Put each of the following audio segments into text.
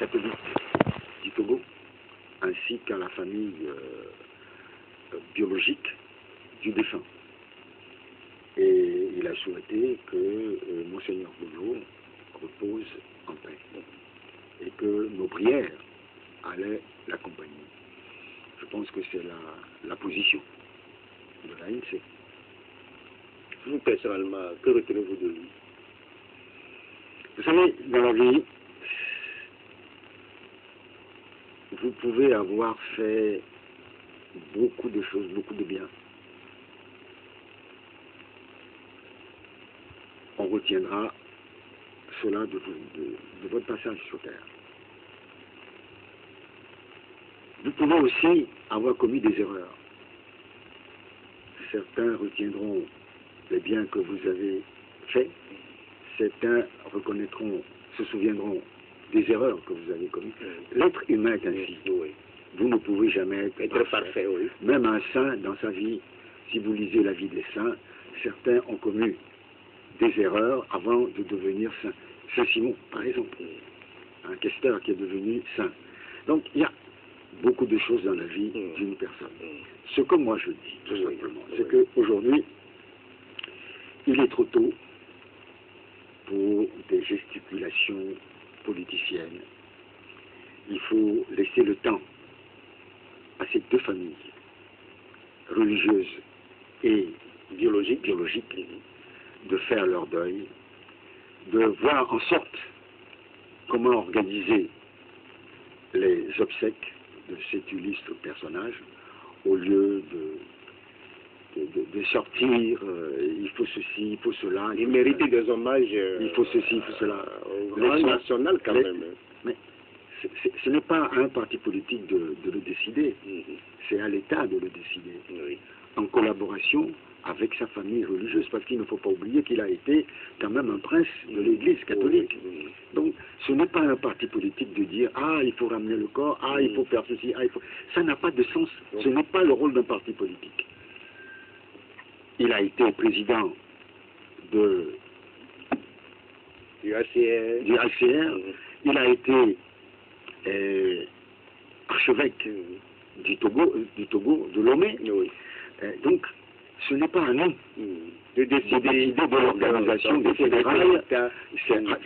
catholique du Togo, ainsi qu'à la famille biologique du défunt. Et il a souhaité que Monseigneur Boulot repose en paix et que nos prières allaient l'accompagner. Je pense que c'est la position de l'ANC. Vous, personnellement, que retenez-vous de lui? Vous savez, dans la vie, vous pouvez avoir fait beaucoup de choses, beaucoup de bien. On retiendra cela de votre passage sur Terre. Vous pouvez aussi avoir commis des erreurs. Certains retiendront les biens que vous avez faits, certains reconnaîtront, se souviendront des erreurs que vous avez commises. L'être humain est ainsi. Oui. Vous ne pouvez jamais être parfait. Oui. Même un saint, dans sa vie, si vous lisez la vie des saints, certains ont commis des erreurs avant de devenir saint. Saint Simon, par exemple, un questeur qui est devenu saint. Donc, il y a beaucoup de choses dans la vie d'une personne. Ce que moi je dis, tout simplement, c'est qu'aujourd'hui, il est trop tôt pour des gesticulations politiciennes. Il faut laisser le temps à ces deux familles, religieuses et biologiques, de faire leur deuil, de voir en sorte comment organiser les obsèques de cet illustre personnage, au lieu de sortir, il faut ceci, il faut cela. Il mérite des hommages. Il faut ceci, il faut cela. National quand même. Mais ce n'est pas à un parti politique de le décider, c'est à l'État de le décider, en collaboration avec sa famille religieuse, parce qu'il ne faut pas oublier qu'il a été quand même un prince de l'Église catholique. Donc, ce n'est pas un parti politique de dire « Ah, il faut ramener le corps, ah, il faut faire ceci, ah, il faut... » Ça n'a pas de sens, ce n'est pas le rôle d'un parti politique. Il a été président du ACR, il a été archevêque du Togo, de Lomé. Donc, ce n'est pas à nous de décider de l'organisation des fédérales.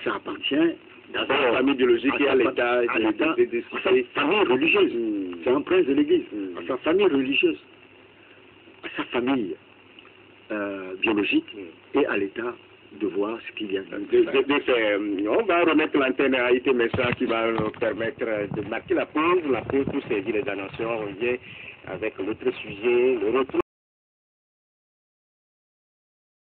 Ça appartient à sa famille biologique et à l'État de décider. Sa famille religieuse. C'est un prince de l'Église. À sa famille religieuse, à sa famille biologique et à l'État de voir ce qu'il y a on va remettre l'antenne à Haïti Messa qui va nous permettre de marquer la pause pour saisir les nations. On revient avec l'autre sujet, le retour.